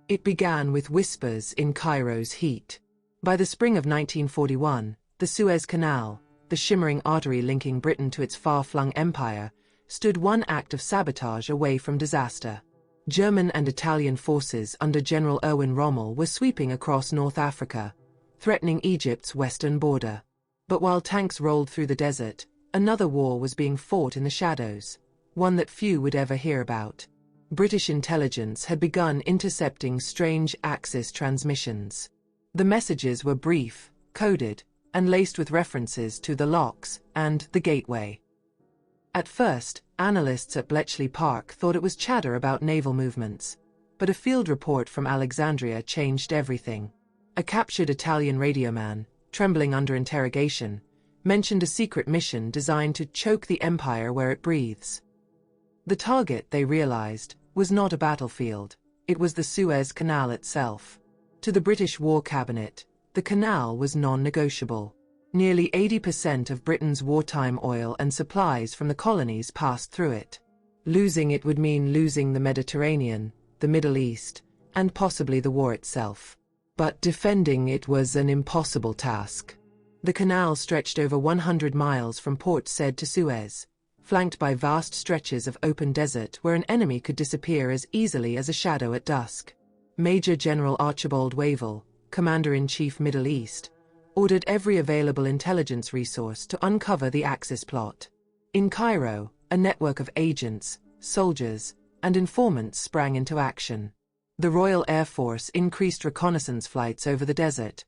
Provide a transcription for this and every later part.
It began with whispers in Cairo's heat. By the spring of 1941, the Suez Canal, the shimmering artery linking Britain to its far-flung empire, stood one act of sabotage away from disaster. German and Italian forces under General Erwin Rommel were sweeping across North Africa, threatening Egypt's western border. But while tanks rolled through the desert, another war was being fought in the shadows, one that few would ever hear about. British intelligence had begun intercepting strange Axis transmissions. The messages were brief, coded, and laced with references to the locks and the gateway. At first, analysts at Bletchley Park thought it was chatter about naval movements, but a field report from Alexandria changed everything. A captured Italian radioman, trembling under interrogation, mentioned a secret mission designed to choke the empire where it breathes. The target, they realized, was not a battlefield, it was the Suez Canal itself. To the British War Cabinet, the canal was non-negotiable. Nearly 80% of Britain's wartime oil and supplies from the colonies passed through it. Losing it would mean losing the Mediterranean, the Middle East, and possibly the war itself. But defending it was an impossible task. The canal stretched over 100 miles from Port Said to Suez, flanked by vast stretches of open desert where an enemy could disappear as easily as a shadow at dusk. Major General Archibald Wavell, Commander-in-Chief Middle East, ordered every available intelligence resource to uncover the Axis plot. In Cairo, a network of agents, soldiers, and informants sprang into action. The Royal Air Force increased reconnaissance flights over the desert,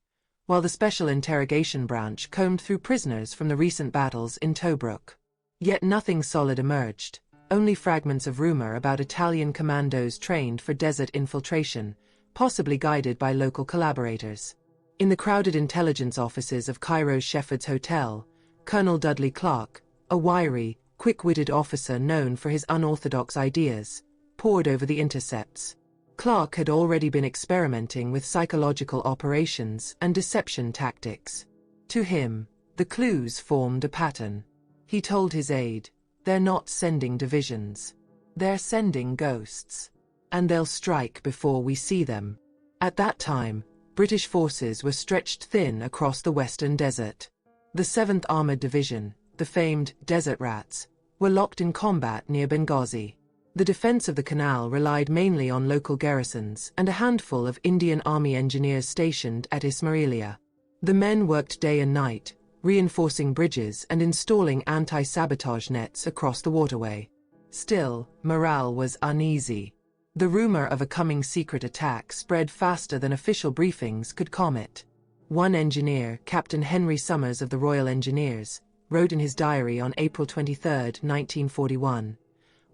while the Special Interrogation Branch combed through prisoners from the recent battles in Tobruk. Yet nothing solid emerged, only fragments of rumor about Italian commandos trained for desert infiltration, possibly guided by local collaborators. In the crowded intelligence offices of Cairo's Shepherd's Hotel, Colonel Dudley Clark, a wiry, quick-witted officer known for his unorthodox ideas, pored over the intercepts. Clark had already been experimenting with psychological operations and deception tactics. To him, the clues formed a pattern. He told his aide, "They're not sending divisions. They're sending ghosts. And they'll strike before we see them." At that time, British forces were stretched thin across the western desert. The 7th Armored Division, the famed Desert Rats, were locked in combat near Benghazi. The defense of the canal relied mainly on local garrisons and a handful of Indian Army engineers stationed at Ismailia. The men worked day and night, reinforcing bridges and installing anti-sabotage nets across the waterway. Still, morale was uneasy. The rumor of a coming secret attack spread faster than official briefings could comment. One engineer, Captain Henry Summers of the Royal Engineers, wrote in his diary on April 23, 1941,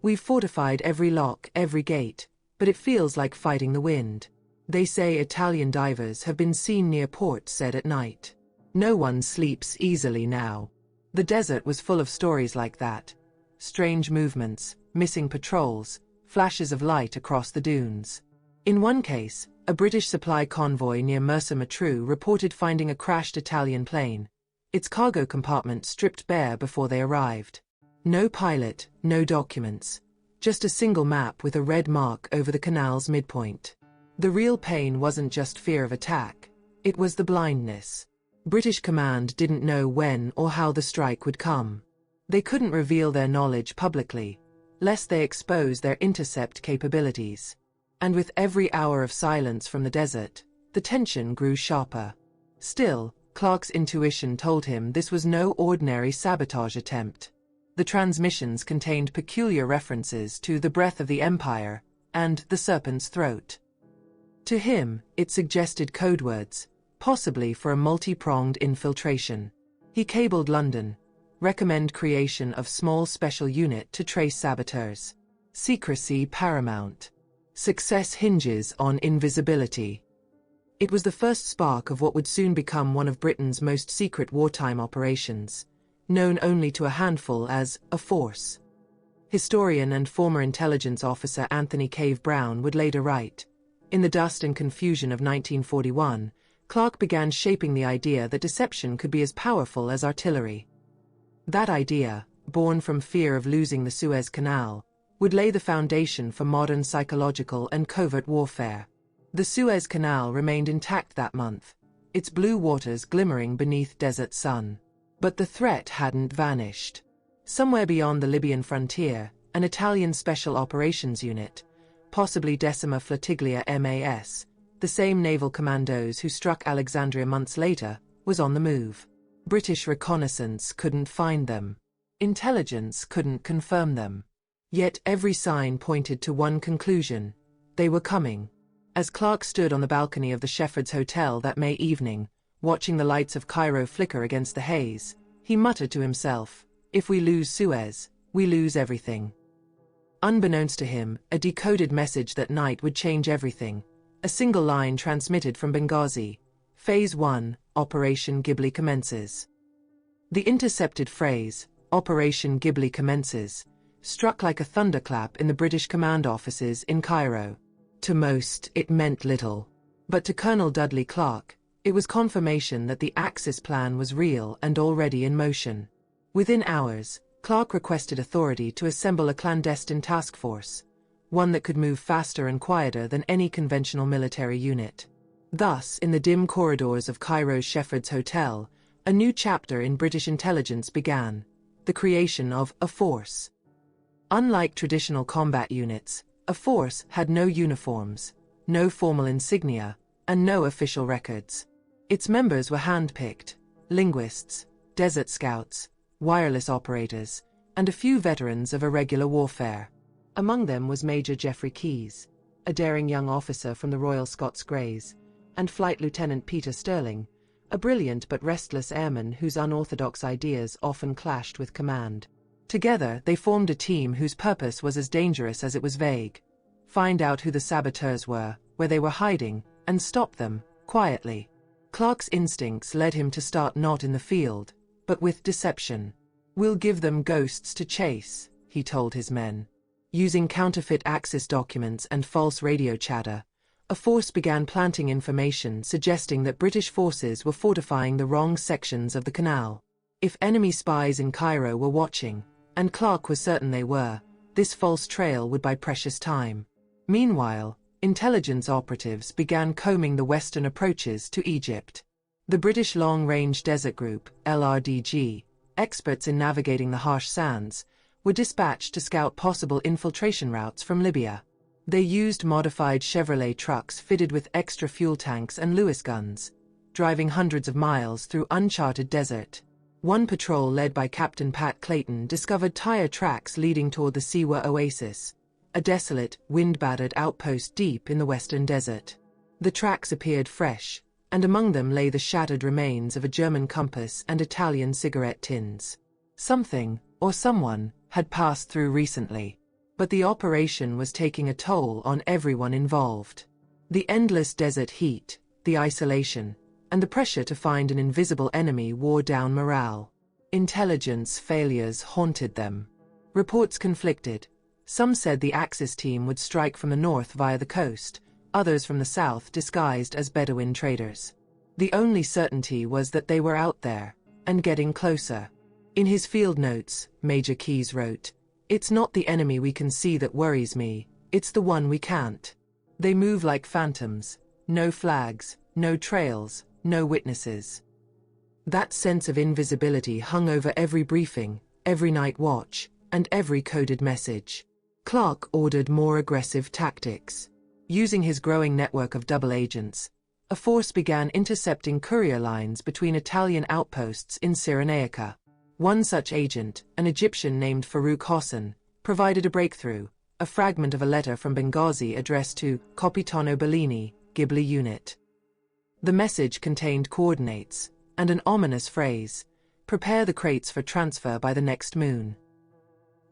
"We've fortified every lock, every gate, but it feels like fighting the wind. They say Italian divers have been seen near Port Said at night. No one sleeps easily now." The desert was full of stories like that. Strange movements, missing patrols, flashes of light across the dunes. In one case, a British supply convoy near Mersa Matruh reported finding a crashed Italian plane, its cargo compartment stripped bare before they arrived. No pilot, no documents, just a single map with a red mark over the canal's midpoint. The real pain wasn't just fear of attack, it was the blindness. British command didn't know when or how the strike would come. They couldn't reveal their knowledge publicly, lest they expose their intercept capabilities. And with every hour of silence from the desert, the tension grew sharper. Still, Clark's intuition told him this was no ordinary sabotage attempt. The transmissions contained peculiar references to the breath of the empire and the serpent's throat. To him, it suggested code words, possibly for a multi-pronged infiltration. He cabled London, recommend creation of small special unit to trace saboteurs. Secrecy paramount. Success hinges on invisibility. It was the first spark of what would soon become one of Britain's most secret wartime operations, known only to a handful as a force. Historian and former intelligence officer Anthony Cave Brown would later write, "In the dust and confusion of 1941, Clark began shaping the idea that deception could be as powerful as artillery." That idea, born from fear of losing the Suez Canal, would lay the foundation for modern psychological and covert warfare. The Suez Canal remained intact that month, its blue waters glimmering beneath desert sun. But the threat hadn't vanished. Somewhere beyond the Libyan frontier, an Italian Special Operations Unit, possibly Decima Flottiglia MAS, the same naval commandos who struck Alexandria months later, was on the move. British reconnaissance couldn't find them. Intelligence couldn't confirm them. Yet every sign pointed to one conclusion: they were coming. As Clark stood on the balcony of the Shepherd's Hotel that May evening, watching the lights of Cairo flicker against the haze, he muttered to himself, "If we lose Suez, we lose everything." Unbeknownst to him, a decoded message that night would change everything. A single line transmitted from Benghazi: Phase 1, Operation Ghibli commences. The intercepted phrase, Operation Ghibli commences, struck like a thunderclap in the British command offices in Cairo. To most, it meant little. But to Colonel Dudley Clark, it was confirmation that the Axis plan was real and already in motion. Within hours, Clark requested authority to assemble a clandestine task force, one that could move faster and quieter than any conventional military unit. Thus, in the dim corridors of Cairo's Shepherd's Hotel, a new chapter in British intelligence began: the creation of a force. Unlike traditional combat units, a force had no uniforms, no formal insignia, and no official records. Its members were handpicked: linguists, desert scouts, wireless operators, and a few veterans of irregular warfare. Among them was Major Geoffrey Keyes, a daring young officer from the Royal Scots Greys, and Flight Lieutenant Peter Stirling, a brilliant but restless airman whose unorthodox ideas often clashed with command. Together, they formed a team whose purpose was as dangerous as it was vague: find out who the saboteurs were, where they were hiding, and stop them, quietly. Clark's instincts led him to start not in the field, but with deception. "We'll give them ghosts to chase," he told his men. Using counterfeit Axis documents and false radio chatter, a force began planting information suggesting that British forces were fortifying the wrong sections of the canal. If enemy spies in Cairo were watching, and Clark was certain they were, this false trail would buy precious time. Meanwhile, intelligence operatives began combing the western approaches to Egypt. The British Long-Range Desert Group, LRDG, experts in navigating the harsh sands, were dispatched to scout possible infiltration routes from Libya. They used modified Chevrolet trucks fitted with extra fuel tanks and Lewis guns, driving hundreds of miles through uncharted desert. One patrol led by Captain Pat Clayton discovered tire tracks leading toward the Siwa Oasis, a desolate, wind-battered outpost deep in the western desert. The tracks appeared fresh, and among them lay the shattered remains of a German compass and Italian cigarette tins. Something, or someone, had passed through recently. But the operation was taking a toll on everyone involved. The endless desert heat, the isolation, and the pressure to find an invisible enemy wore down morale. Intelligence failures haunted them. Reports conflicted. Some said the Axis team would strike from the north via the coast, others from the south disguised as Bedouin traders. The only certainty was that they were out there, and getting closer. In his field notes, Major Keyes wrote, "It's not the enemy we can see that worries me, it's the one we can't. They move like phantoms, no flags, no trails, no witnesses." That sense of invisibility hung over every briefing, every night watch, and every coded message. Clark ordered more aggressive tactics. Using his growing network of double agents, a force began intercepting courier lines between Italian outposts in Cyrenaica. One such agent, an Egyptian named Farouk Hossein, provided a breakthrough: a fragment of a letter from Benghazi addressed to Capitano Bellini, Ghibli unit. The message contained coordinates, and an ominous phrase: "Prepare the crates for transfer by the next moon."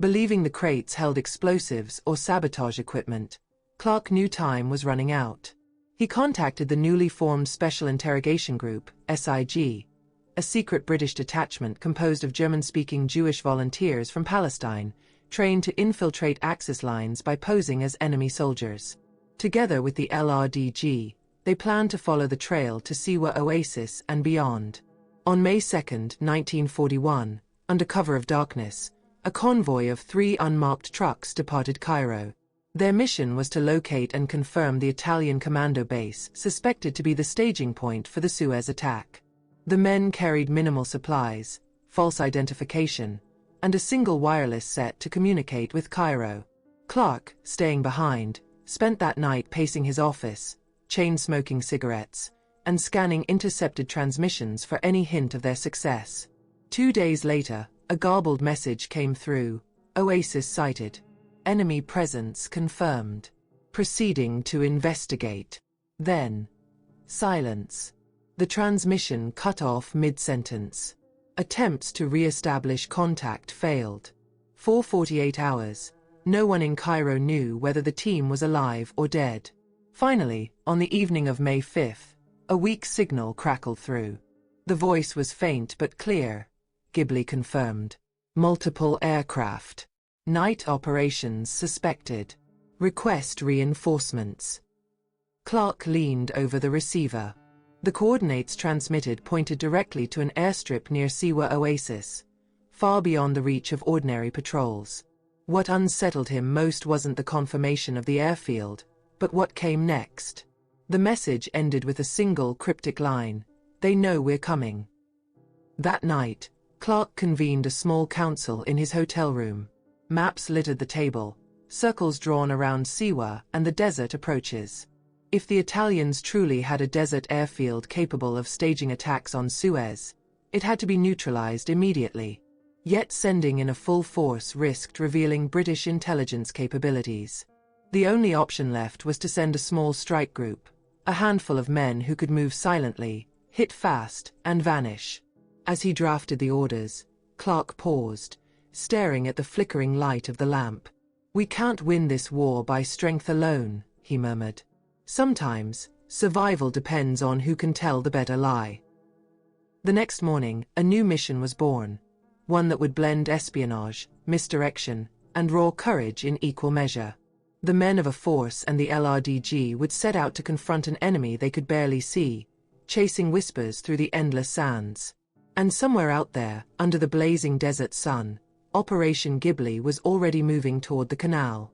Believing the crates held explosives or sabotage equipment, Clark knew time was running out. He contacted the newly formed Special Interrogation Group, SIG, a secret British detachment composed of German-speaking Jewish volunteers from Palestine, trained to infiltrate Axis lines by posing as enemy soldiers. Together with the LRDG, they planned to follow the trail to Siwa Oasis and beyond. On May 2, 1941, under cover of darkness, a convoy of 3 unmarked trucks departed Cairo. Their mission was to locate and confirm the Italian commando base suspected to be the staging point for the Suez attack. The men carried minimal supplies, false identification, and a single wireless set to communicate with Cairo. Clark, staying behind, spent that night pacing his office, chain-smoking cigarettes, and scanning intercepted transmissions for any hint of their success. 2 days later, a garbled message came through: Oasis sighted. Enemy presence confirmed. Proceeding to investigate. Then, silence. The transmission cut off mid-sentence. Attempts to re-establish contact failed. For 48 hours, no one in Cairo knew whether the team was alive or dead. Finally, on the evening of May 5th, a weak signal crackled through. The voice was faint but clear. Ghibli confirmed. Multiple aircraft. Night operations suspected. Request reinforcements. Clark leaned over the receiver. The coordinates transmitted pointed directly to an airstrip near Siwa Oasis, far beyond the reach of ordinary patrols. What unsettled him most wasn't the confirmation of the airfield, but what came next. The message ended with a single cryptic line: "They know we're coming." That night, Clark convened a small council in his hotel room. Maps littered the table, circles drawn around Siwa and the desert approaches. If the Italians truly had a desert airfield capable of staging attacks on Suez, it had to be neutralized immediately. Yet sending in a full force risked revealing British intelligence capabilities. The only option left was to send a small strike group, a handful of men who could move silently, hit fast, and vanish. As he drafted the orders, Clark paused, staring at the flickering light of the lamp. "We can't win this war by strength alone," he murmured. "Sometimes, survival depends on who can tell the better lie." The next morning, a new mission was born. One that would blend espionage, misdirection, and raw courage in equal measure. The men of a force and the LRDG would set out to confront an enemy they could barely see, chasing whispers through the endless sands. And somewhere out there, under the blazing desert sun, Operation Ghibli was already moving toward the Canal.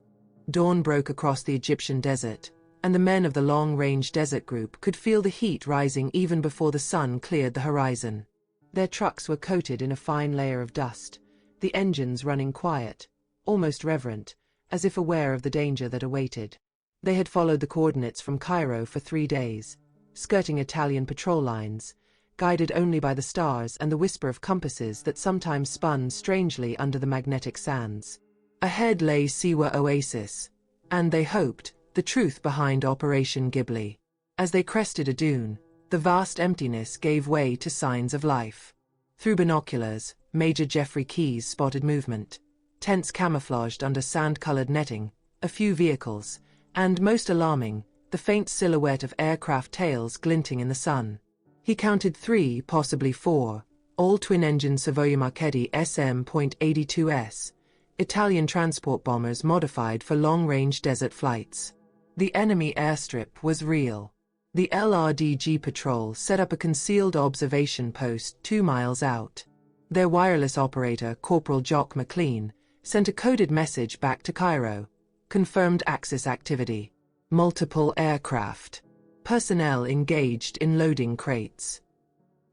Dawn broke across the Egyptian desert, and the men of the long-range desert group could feel the heat rising even before the sun cleared the horizon. Their trucks were coated in a fine layer of dust, the engines running quiet, almost reverent, as if aware of the danger that awaited. They had followed the coordinates from Cairo for 3 days, skirting Italian patrol lines, guided only by the stars and the whisper of compasses that sometimes spun strangely under the magnetic sands. Ahead lay Siwa Oasis, and they hoped, the truth behind Operation Ghibli. As they crested a dune, the vast emptiness gave way to signs of life. Through binoculars, Major Jeffrey Keyes spotted movement, tents camouflaged under sand-colored netting, a few vehicles, and, most alarming, the faint silhouette of aircraft tails glinting in the sun. He counted 3, possibly 4, all twin-engine Savoia Marchetti SM.82s, Italian transport bombers modified for long-range desert flights. The enemy airstrip was real. The LRDG patrol set up a concealed observation post 2 miles out. Their wireless operator, Corporal Jock McLean, sent a coded message back to Cairo. Confirmed Axis activity. Multiple aircraft. Personnel engaged in loading crates.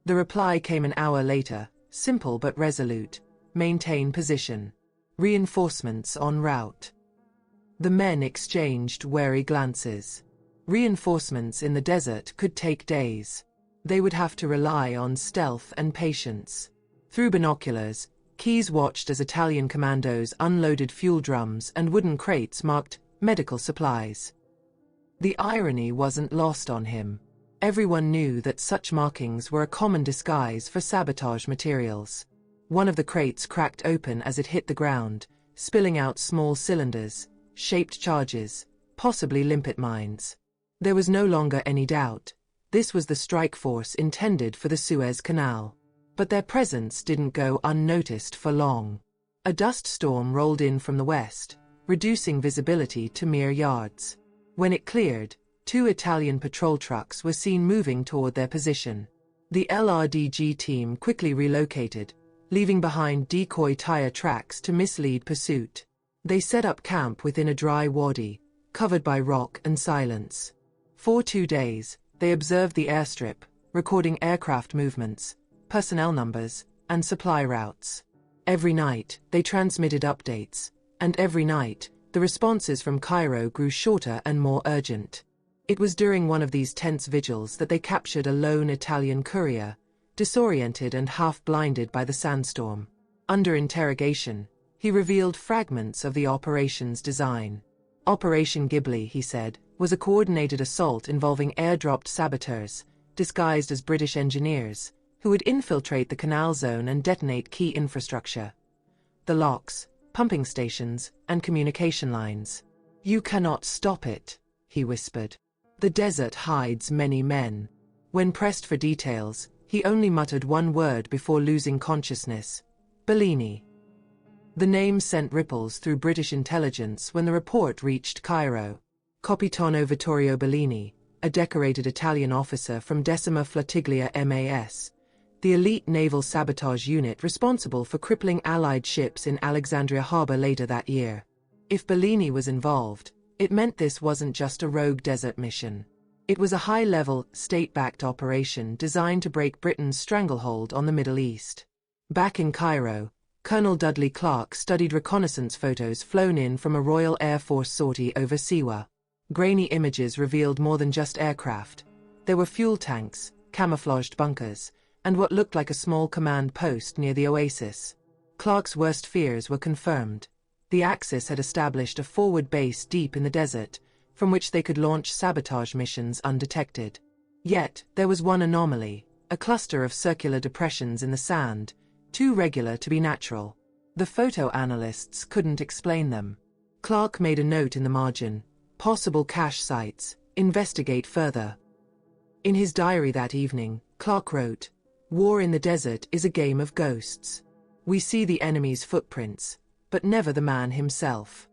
The reply came an hour later, simple but resolute. Maintain position. Reinforcements en route. The men exchanged wary glances. Reinforcements in the desert could take days. They would have to rely on stealth and patience. Through binoculars, Keyes watched as Italian commandos unloaded fuel drums and wooden crates marked medical supplies. The irony wasn't lost on him. Everyone knew that such markings were a common disguise for sabotage materials. One of the crates cracked open as it hit the ground, spilling out small cylinders, shaped charges, possibly limpet mines. There was no longer any doubt. This was the strike force intended for the Suez Canal. But their presence didn't go unnoticed for long. A dust storm rolled in from the west, reducing visibility to mere yards. When it cleared, 2 Italian patrol trucks were seen moving toward their position. The LRDG team quickly relocated, leaving behind decoy tire tracks to mislead pursuit. They set up camp within a dry wadi, covered by rock and silence. For 2 days, they observed the airstrip, recording aircraft movements, personnel numbers, and supply routes. Every night, they transmitted updates, and every night, the responses from Cairo grew shorter and more urgent. It was during one of these tense vigils that they captured a lone Italian courier, disoriented and half-blinded by the sandstorm. Under interrogation, he revealed fragments of the operation's design. Operation Ghibli, he said, was a coordinated assault involving airdropped saboteurs, disguised as British engineers, who would infiltrate the canal zone and detonate key infrastructure. The locks, pumping stations, and communication lines. "You cannot stop it," he whispered. "The desert hides many men." When pressed for details, he only muttered one word before losing consciousness: Bellini. The name sent ripples through British intelligence when the report reached Cairo. Capitano Vittorio Bellini, a decorated Italian officer from Decima Flottiglia MAS, the elite naval sabotage unit responsible for crippling Allied ships in Alexandria harbor later that year. If Bellini was involved, it meant this wasn't just a rogue desert mission. It was a high-level, state-backed operation designed to break Britain's stranglehold on the Middle East. Back in Cairo, Colonel Dudley Clark studied reconnaissance photos flown in from a Royal Air Force sortie over Suez. Grainy images revealed more than just aircraft. There were fuel tanks, camouflaged bunkers, and what looked like a small command post near the oasis. Clark's worst fears were confirmed. The Axis had established a forward base deep in the desert, from which they could launch sabotage missions undetected. Yet, there was one anomaly, a cluster of circular depressions in the sand, too regular to be natural. The photo analysts couldn't explain them. Clark made a note in the margin: possible cache sites, investigate further. In his diary that evening, Clark wrote, "War in the desert is a game of ghosts. We see the enemy's footprints, but never the man himself."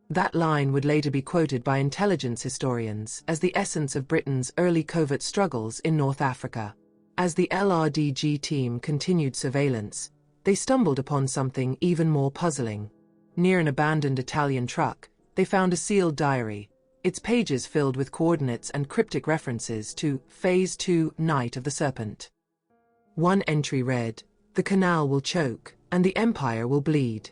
That line would later be quoted by intelligence historians as the essence of Britain's early covert struggles in North Africa. As the LRDG team continued surveillance, they stumbled upon something even more puzzling. Near an abandoned Italian truck, they found a sealed diary, its pages filled with coordinates and cryptic references to Phase 2, Night of the Serpent. One entry read, "The canal will choke, and the empire will bleed."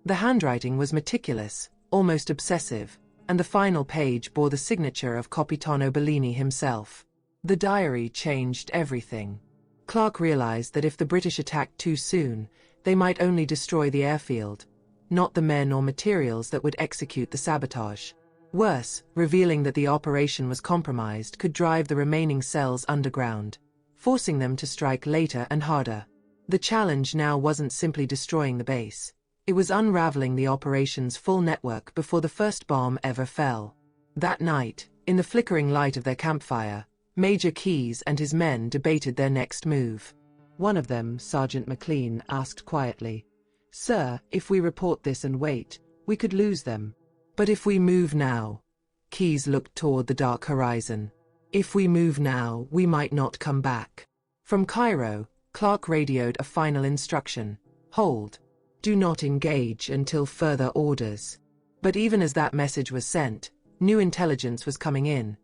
The handwriting was meticulous, almost obsessive, and the final page bore the signature of Capitano Bellini himself. The diary changed everything. Clark realized that if the British attacked too soon, they might only destroy the airfield, not the men or materials that would execute the sabotage. Worse, revealing that the operation was compromised could drive the remaining cells underground, forcing them to strike later and harder. The challenge now wasn't simply destroying the base. It was unraveling the operation's full network before the first bomb ever fell. That night, in the flickering light of their campfire, Major Keyes and his men debated their next move. One of them, Sergeant McLean, asked quietly, "Sir, if we report this and wait, we could lose them. But if we move now..." Keyes looked toward the dark horizon. "If we move now, we might not come back." From Cairo, Clark radioed a final instruction: "Hold. Do not engage until further orders." But even as that message was sent, new intelligence was coming in.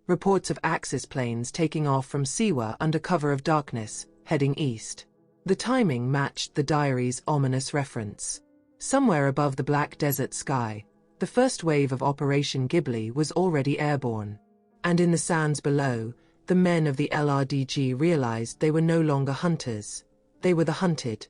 Reports of Axis planes taking off from Suez under cover of darkness, heading east. The timing matched the diary's ominous reference. Somewhere above the black desert sky, the first wave of Operation Ghibli was already airborne. And in the sands below, the men of the LRDG realized they were no longer hunters. They were the hunted.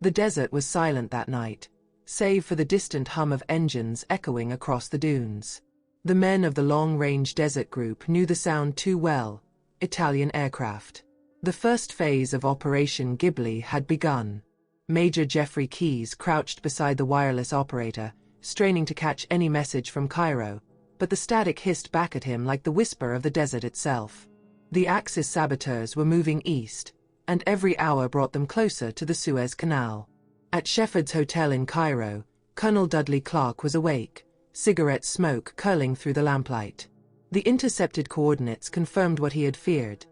The desert was silent that night, save for the distant hum of engines echoing across the dunes. The men of the long-range desert group knew the sound too well: Italian aircraft. The first phase of Operation Ghibli had begun. Major Geoffrey Keyes crouched beside the wireless operator, straining to catch any message from Cairo, but the static hissed back at him like the whisper of the desert itself. The Axis saboteurs were moving east, and every hour brought them closer to the Suez Canal. At Shepheard's Hotel in Cairo, Colonel Dudley Clark was awake, cigarette smoke curling through the lamplight. The intercepted coordinates confirmed what he had feared.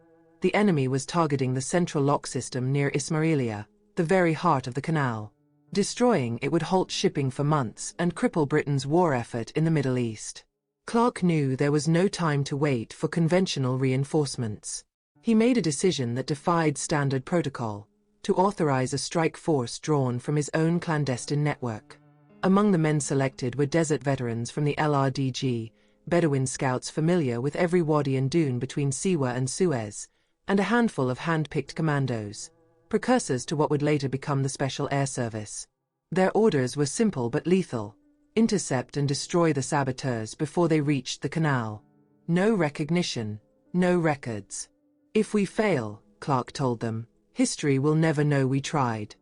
The enemy was targeting the central lock system near Ismailia, the very heart of the canal. Destroying it would halt shipping for months and cripple Britain's war effort in the Middle East. Clark knew there was no time to wait for conventional reinforcements. He made a decision that defied standard protocol, to authorize a strike force drawn from his own clandestine network. Among the men selected were desert veterans from the LRDG, Bedouin scouts familiar with every wadi and dune between Siwa and Suez, and a handful of hand-picked commandos, precursors to what would later become the Special Air Service. Their orders were simple but lethal: intercept and destroy the saboteurs before they reached the Canal. No recognition, no records. If we fail, Clark told them, history will never know we tried.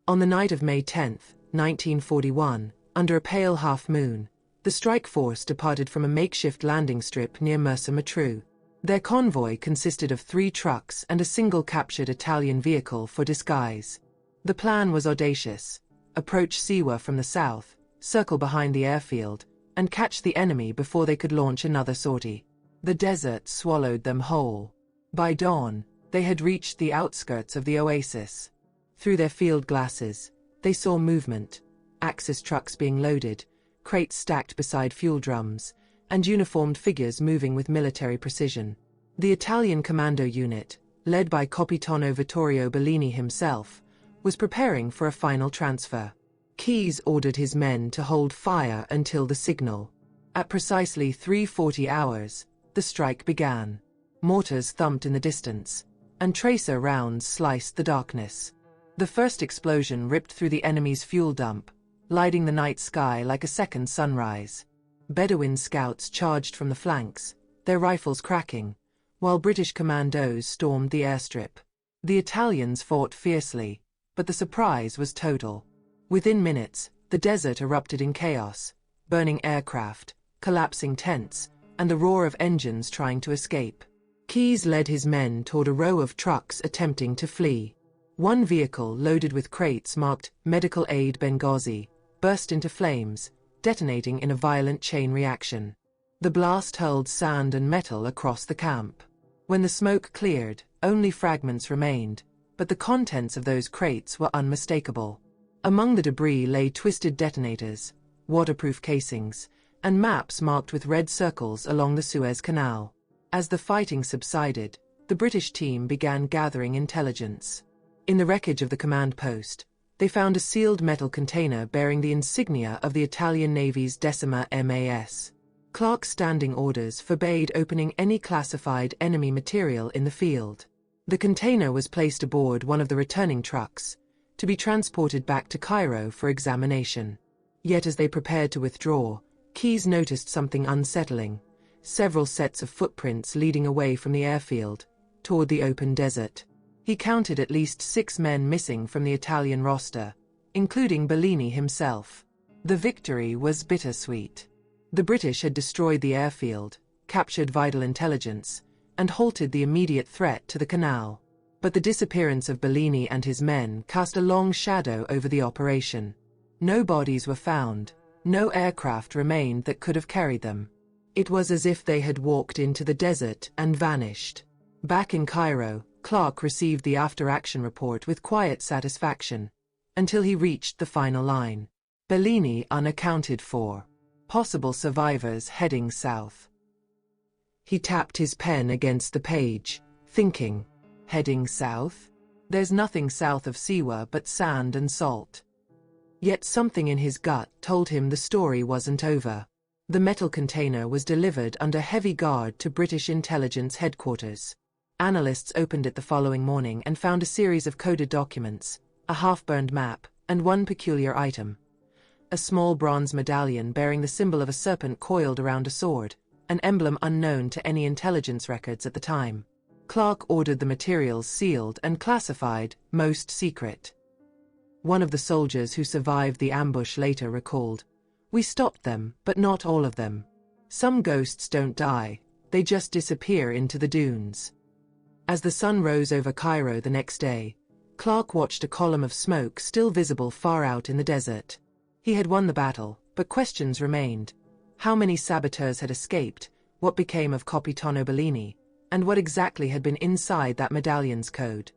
On the night of May 10, 1941, under a pale half-moon, the strike force departed from a makeshift landing strip near Mersa Matruh. Their convoy consisted of 3 trucks and a single captured Italian vehicle for disguise. The plan was audacious: approach Siwa from the south, circle behind the airfield, and catch the enemy before they could launch another sortie. The desert swallowed them whole. By dawn, they had reached the outskirts of the oasis. Through their field glasses, they saw movement: Axis trucks being loaded, crates stacked beside fuel drums, and uniformed figures moving with military precision. The Italian commando unit, led by Capitano Vittorio Bellini himself, was preparing for a final transfer. Keyes ordered his men to hold fire until the signal. At precisely 3:40 hours, the strike began. Mortars thumped in the distance, and tracer rounds sliced the darkness. The first explosion ripped through the enemy's fuel dump, lighting the night sky like a second sunrise. Bedouin scouts charged from the flanks, their rifles cracking, while British commandos stormed the airstrip. The Italians fought fiercely, but the surprise was total. Within minutes, the desert erupted in chaos: burning aircraft, collapsing tents, and the roar of engines trying to escape. Keyes led his men toward a row of trucks attempting to flee. One vehicle loaded with crates marked Medical Aid Benghazi burst into flames, detonating in a violent chain reaction. The blast hurled sand and metal across the camp. When the smoke cleared, only fragments remained, but the contents of those crates were unmistakable. Among the debris lay twisted detonators, waterproof casings, and maps marked with red circles along the Suez Canal. As the fighting subsided, the British team began gathering intelligence. In the wreckage of the command post, they found a sealed metal container bearing the insignia of the Italian Navy's Decima MAS. Clark's standing orders forbade opening any classified enemy material in the field. The container was placed aboard one of the returning trucks, to be transported back to Cairo for examination. Yet as they prepared to withdraw, Keyes noticed something unsettling: several sets of footprints leading away from the airfield, toward the open desert. He counted at least 6 men missing from the Italian roster, including Bellini himself. The victory was bittersweet. The British had destroyed the airfield, captured vital intelligence, and halted the immediate threat to the Canal. But the disappearance of Bellini and his men cast a long shadow over the operation. No bodies were found, no aircraft remained that could have carried them. It was as if they had walked into the desert and vanished. Back in Cairo, Clark received the after-action report with quiet satisfaction, until he reached the final line: Bellini unaccounted for. Possible survivors heading south. He tapped his pen against the page, thinking, heading south? There's nothing south of Siwa but sand and salt. Yet something in his gut told him the story wasn't over. The metal container was delivered under heavy guard to British intelligence headquarters. Analysts opened it the following morning and found a series of coded documents, a half-burned map, and one peculiar item: a small bronze medallion bearing the symbol of a serpent coiled around a sword, an emblem unknown to any intelligence records at the time. Clark ordered the materials sealed and classified, most secret. One of the soldiers who survived the ambush later recalled, "We stopped them, but not all of them. Some ghosts don't die, they just disappear into the dunes." As the sun rose over Cairo the next day, Clark watched a column of smoke still visible far out in the desert. He had won the battle, but questions remained. How many saboteurs had escaped, what became of Capitano Bellini, and what exactly had been inside that medallion's code?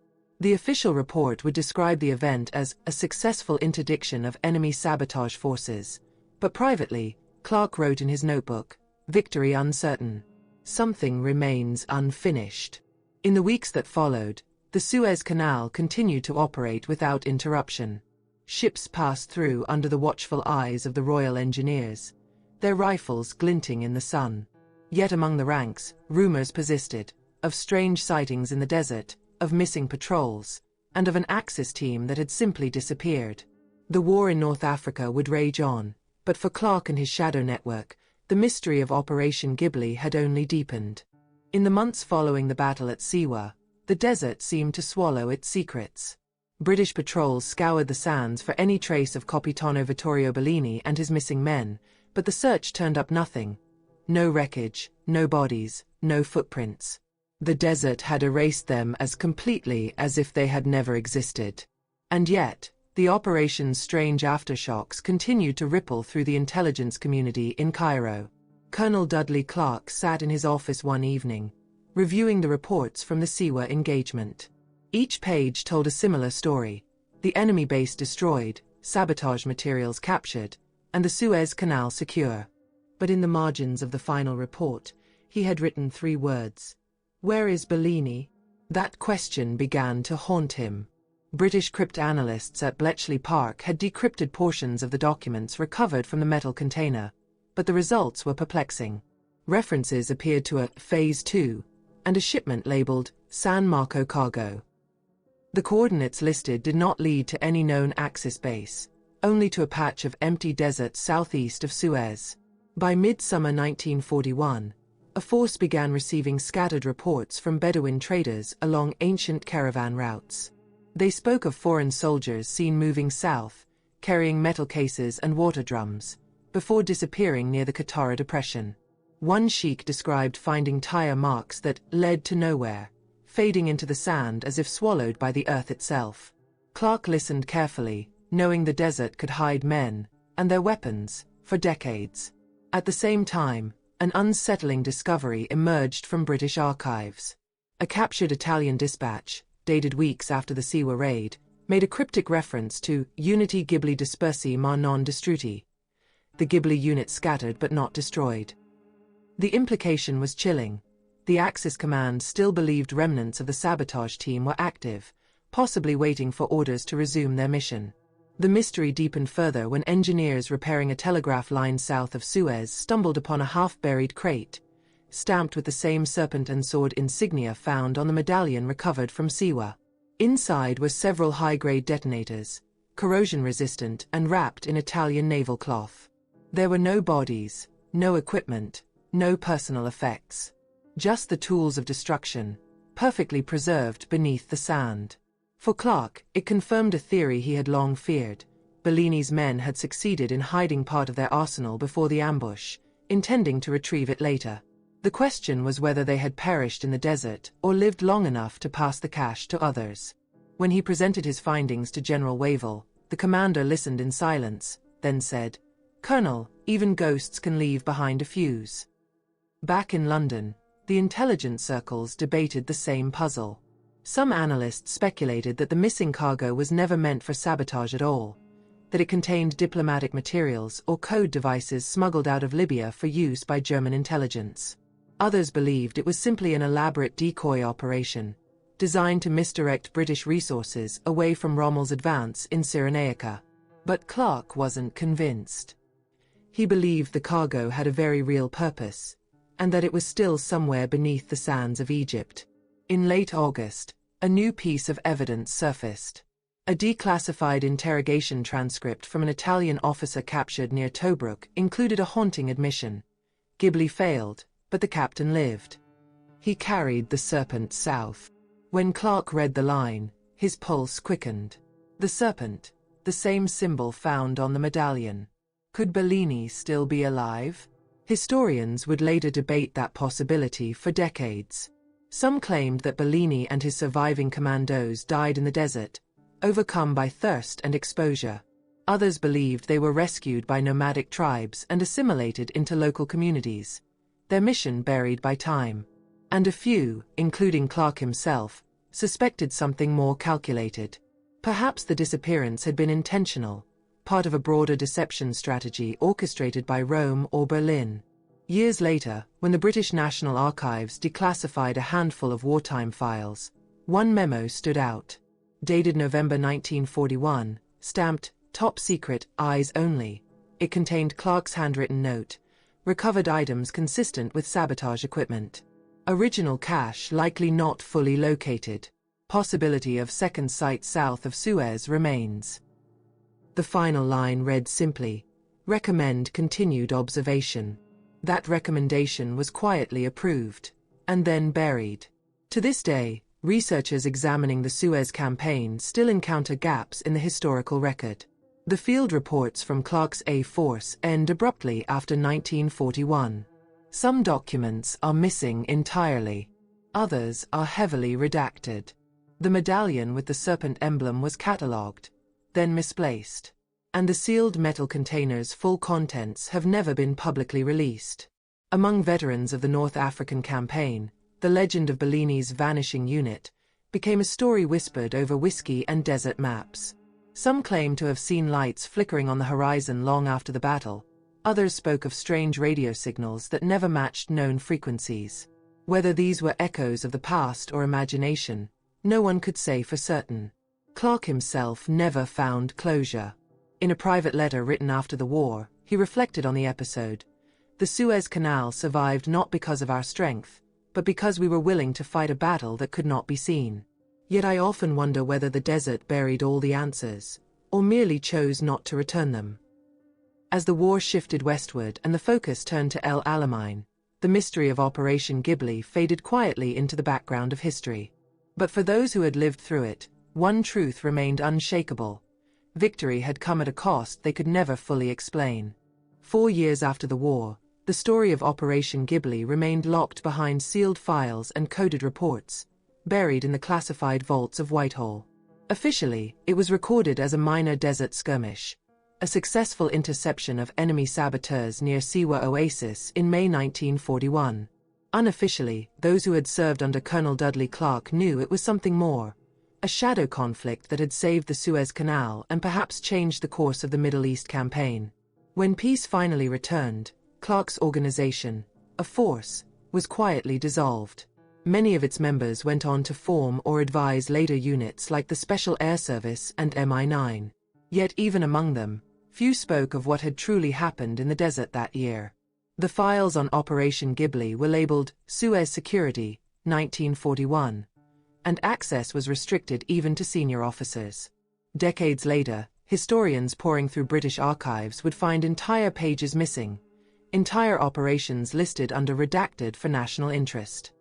The official report would describe the event as a successful interdiction of enemy sabotage forces, but privately, Clark wrote in his notebook, "Victory uncertain. Something remains unfinished." In the weeks that followed, the Suez Canal continued to operate without interruption. Ships passed through under the watchful eyes of the Royal Engineers, their rifles glinting in the sun. Yet among the ranks, rumors persisted, of strange sightings in the desert, of missing patrols, and of an Axis team that had simply disappeared. The war in North Africa would rage on, but for Clark and his shadow network, the mystery of Operation Ghibli had only deepened. In the months following the battle at Suez, the desert seemed to swallow its secrets. British patrols scoured the sands for any trace of Capitano Vittorio Bellini and his missing men, but the search turned up nothing. No wreckage, no bodies, no footprints. The desert had erased them as completely as if they had never existed. And yet, the operation's strange aftershocks continued to ripple through the intelligence community in Cairo. Colonel Dudley Clark sat in his office one evening, reviewing the reports from the Suez engagement. Each page told a similar story: the enemy base destroyed, sabotage materials captured, and the Suez Canal secure. But in the margins of the final report, he had written 3 words. "Where is Bellini?" That question began to haunt him. British cryptanalysts at Bletchley Park had decrypted portions of the documents recovered from the metal container, but the results were perplexing. References appeared to a Phase 2 and a shipment labeled San Marco Cargo. The coordinates listed did not lead to any known Axis base, only to a patch of empty desert southeast of Suez. By midsummer 1941, a force began receiving scattered reports from Bedouin traders along ancient caravan routes. They spoke of foreign soldiers seen moving south, carrying metal cases and water drums, before disappearing near the Qattara Depression. One sheikh described finding tire marks that led to nowhere, fading into the sand as if swallowed by the earth itself. Clark listened carefully, knowing the desert could hide men, and their weapons, for decades. At the same time, an unsettling discovery emerged from British archives. A captured Italian dispatch, dated weeks after the Suez raid, made a cryptic reference to Unity Ghibli dispersi ma non distrutti. The Ghibli unit scattered but not destroyed. The implication was chilling. The Axis command still believed remnants of the sabotage team were active, possibly waiting for orders to resume their mission. The mystery deepened further when engineers repairing a telegraph line south of Suez stumbled upon a half-buried crate, stamped with the same serpent and sword insignia found on the medallion recovered from Suez. Inside were several high-grade detonators, corrosion-resistant and wrapped in Italian naval cloth. There were no bodies, no equipment, no personal effects. Just the tools of destruction, perfectly preserved beneath the sand. For Clark, it confirmed a theory he had long feared. Bellini's men had succeeded in hiding part of their arsenal before the ambush, intending to retrieve it later. The question was whether they had perished in the desert or lived long enough to pass the cache to others. When he presented his findings to General WWII, the commander listened in silence, then said, "Colonel, even ghosts can leave behind a fuse." Back in London, the intelligence circles debated the same puzzle. Some analysts speculated that the missing cargo was never meant for sabotage at all, that it contained diplomatic materials or code devices smuggled out of Libya for use by German intelligence. Others believed it was simply an elaborate decoy operation, designed to misdirect British resources away from Rommel's advance in Cyrenaica. But Clark wasn't convinced. He believed the cargo had a very real purpose, and that it was still somewhere beneath the sands of Egypt. In late August, a new piece of evidence surfaced. A declassified interrogation transcript from an Italian officer captured near Tobruk included a haunting admission. Ghibli failed, but the captain lived. He carried the serpent south. When Clark read the line, his pulse quickened. The serpent, the same symbol found on the medallion. Could Bellini still be alive? Historians would later debate that possibility for decades. Some claimed that Bellini and his surviving commandos died in the desert, overcome by thirst and exposure. Others believed they were rescued by nomadic tribes and assimilated into local communities, their mission buried by time. And a few, including Clark himself, suspected something more calculated. Perhaps the disappearance had been intentional, part of a broader deception strategy orchestrated by Rome or Berlin. Years later, when the British National Archives declassified a handful of wartime files, one memo stood out. Dated November 1941, stamped, "Top Secret, Eyes Only." It contained Clark's handwritten note, recovered items consistent with sabotage equipment. Original cache likely not fully located. Possibility of second site south of Suez remains. The final line read simply, "Recommend continued observation." That recommendation was quietly approved, and then buried. To this day, researchers examining the Suez campaign still encounter gaps in the historical record. The field reports from Clark's A Force end abruptly after 1941. Some documents are missing entirely. Others are heavily redacted. The medallion with the serpent emblem was catalogued, then misplaced. And the sealed metal container's full contents have never been publicly released. Among veterans of the North African campaign, the legend of Bellini's vanishing unit became a story whispered over whiskey and desert maps. Some claim to have seen lights flickering on the horizon long after the battle. Others spoke of strange radio signals that never matched known frequencies. Whether these were echoes of the past or imagination, no one could say for certain. Clark himself never found closure. In a private letter written after the war, he reflected on the episode. "The Suez Canal survived not because of our strength, but because we were willing to fight a battle that could not be seen. Yet I often wonder whether the desert buried all the answers, or merely chose not to return them." As the war shifted westward and the focus turned to El Alamein, the mystery of Operation Ghibli faded quietly into the background of history. But for those who had lived through it, one truth remained unshakable. Victory had come at a cost they could never fully explain. 4 years after the war, the story of Operation Ghibli remained locked behind sealed files and coded reports, buried in the classified vaults of Whitehall. Officially, it was recorded as a minor desert skirmish, a successful interception of enemy saboteurs near Siwa Oasis in May 1941. Unofficially, those who had served under Colonel Dudley Clark knew it was something more, a shadow conflict that had saved the Suez Canal and perhaps changed the course of the Middle East campaign. When peace finally returned, Clark's organization, a force, was quietly dissolved. Many of its members went on to form or advise later units like the Special Air Service and MI9. Yet even among them, few spoke of what had truly happened in the desert that year. The files on Operation Ghibli were labeled Suez Security, 1941, and access was restricted even to senior officers. Decades later, historians pouring through British archives would find entire pages missing, entire operations listed under redacted for national interest.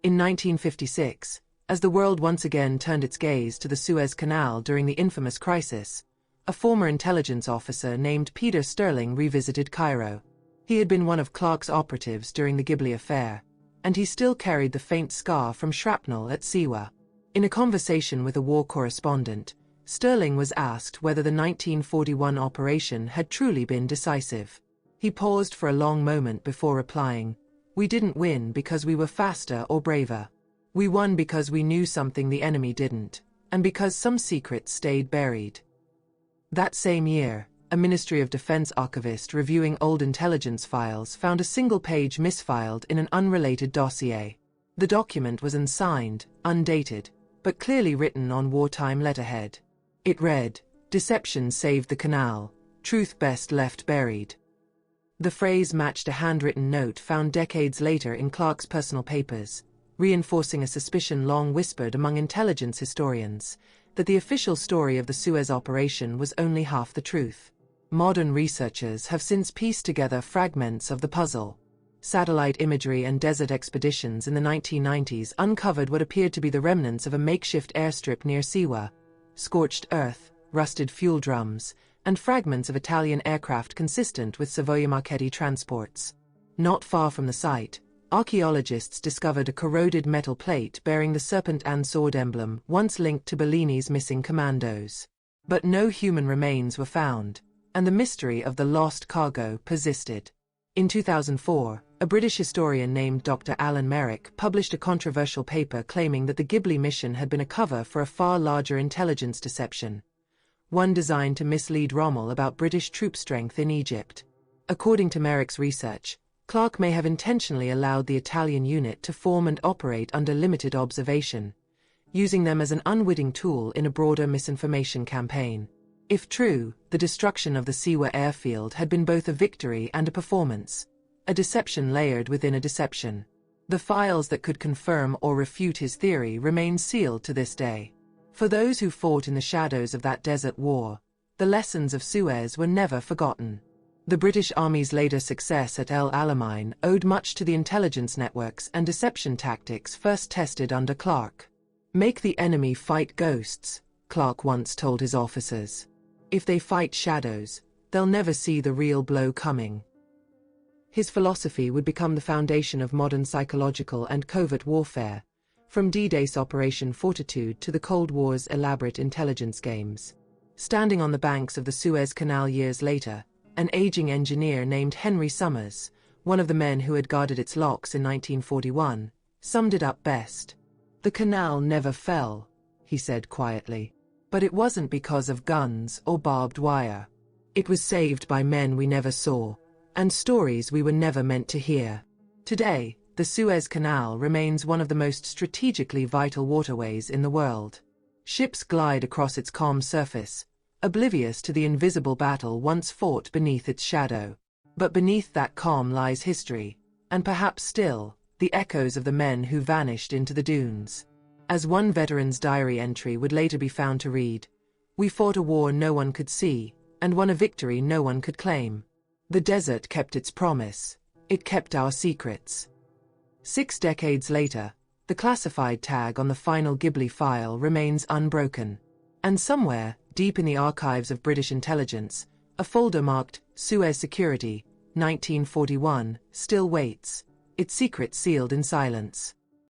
In 1956, as the world once again turned its gaze to the Suez Canal during the infamous crisis, a former intelligence officer named Peter Sterling revisited Cairo. He had been one of Clark's operatives during the Ghibli affair, and he still carried the faint scar from shrapnel at Siwa. In a conversation with a war correspondent, Sterling was asked whether the 1941 operation had truly been decisive. He paused for a long moment before replying, "We didn't win because we were faster or braver. We won because we knew something the enemy didn't, and because some secrets stayed buried." That same year, a Ministry of Defense archivist reviewing old intelligence files found a single page misfiled in an unrelated dossier. The document was unsigned, undated, but clearly written on wartime letterhead. It read, "Deception saved the canal, truth best left buried." The phrase matched a handwritten note found decades later in Clark's personal papers, reinforcing a suspicion long whispered among intelligence historians, that the official story of the Suez operation was only half the truth. Modern researchers have since pieced together fragments of the puzzle. Satellite imagery and desert expeditions in the 1990s uncovered what appeared to be the remnants of a makeshift airstrip near Siwa, scorched earth, rusted fuel drums, and fragments of Italian aircraft consistent with Savoia Marchetti transports. Not far from the site, archaeologists discovered a corroded metal plate bearing the serpent and sword emblem once linked to Bellini's missing commandos. But no human remains were found, and the mystery of the lost cargo persisted. In 2004, a British historian named Dr. Alan Merrick published a controversial paper claiming that the WWII mission had been a cover for a far larger intelligence deception, one designed to mislead Rommel about British troop strength in Egypt. According to Merrick's research, Clark may have intentionally allowed the Italian unit to form and operate under limited observation, using them as an unwitting tool in a broader misinformation campaign. If true, the destruction of the Suez airfield had been both a victory and a performance, a deception layered within a deception. The files that could confirm or refute his theory remain sealed to this day. For those who fought in the shadows of that desert war, the lessons of Suez were never forgotten. The British Army's later success at El Alamein owed much to the intelligence networks and deception tactics first tested under Clark. "Make the enemy fight ghosts," Clark once told his officers. "If they fight shadows, they'll never see the real blow coming." His philosophy would become the foundation of modern psychological and covert warfare, from D-Day's Operation Fortitude to the Cold War's elaborate intelligence games. Standing on the banks of the Suez Canal years later, an aging engineer named Henry Summers, one of the men who had guarded its locks in 1941, summed it up best. "The canal never fell," he said quietly. "But it wasn't because of guns or barbed wire. It was saved by men we never saw, and stories we were never meant to hear." Today, the Suez Canal remains one of the most strategically vital waterways in the world. Ships glide across its calm surface, oblivious to the invisible battle once fought beneath its shadow. But beneath that calm lies history, and perhaps still, the echoes of the men who vanished into the dunes. As one veteran's diary entry would later be found to read, "We fought a war no one could see, and won a victory no one could claim. The desert kept its promise. It kept our secrets." 6 decades later, the classified tag on the final WWII file remains unbroken. And somewhere, deep in the archives of British intelligence, a folder marked Suez Security, 1941, still waits, its secret sealed in silence.